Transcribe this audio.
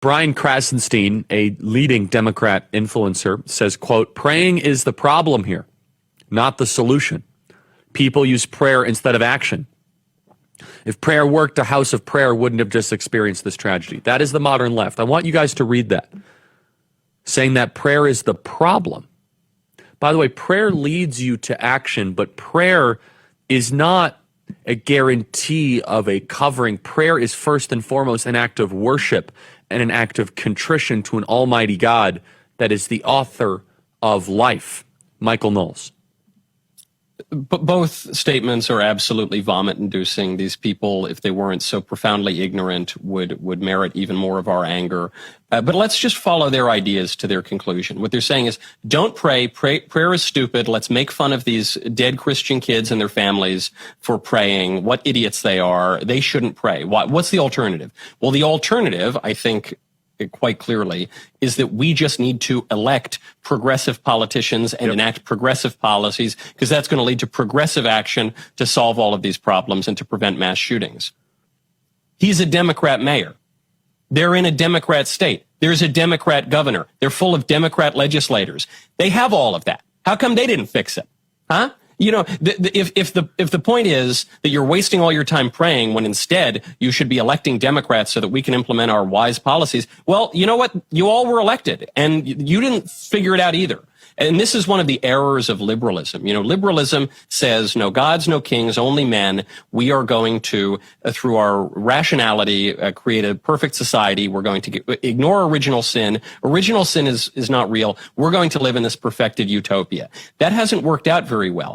Brian Krasenstein, a leading Democrat influencer, says, quote, praying is the problem here, not the solution. People use prayer instead of action. If prayer worked, a house of prayer wouldn't have just experienced this tragedy. That is the modern left. I want you guys to read that, saying that prayer is the problem. By the way, prayer leads you to action, but prayer is not a guarantee of a covering. Prayer is first and foremost an act of worship and an act of contrition to an almighty God that is the author of life. Michael Knowles. Both statements are absolutely vomit-inducing. These people, if they weren't so profoundly ignorant, would merit even more of our anger. But let's just follow their ideas to their conclusion. What they're saying is, don't pray. Prayer is stupid. Let's make fun of these dead Christian kids and their families for praying. What idiots they are. They shouldn't pray. What's the alternative? Well, the alternative, I think, quite clearly, is that we just need to elect progressive politicians and enact progressive policies, because that's going to lead to progressive action to solve all of these problems and to prevent mass shootings. He's a Democrat mayor. They're in a Democrat state. There's a Democrat governor. They're full of Democrat legislators. They have all of that. How come they didn't fix it? Huh? You know, if the point is that you're wasting all your time praying when instead you should be electing Democrats so that we can implement our wise policies, well, you know what? You all were elected and you didn't figure it out either. And this is one of the errors of liberalism. You know, liberalism says no gods, no kings, only men. We are going to, through our rationality, create a perfect society. We're going to ignore original sin. Original sin is not real. We're going to live in this perfected utopia. That hasn't worked out very well.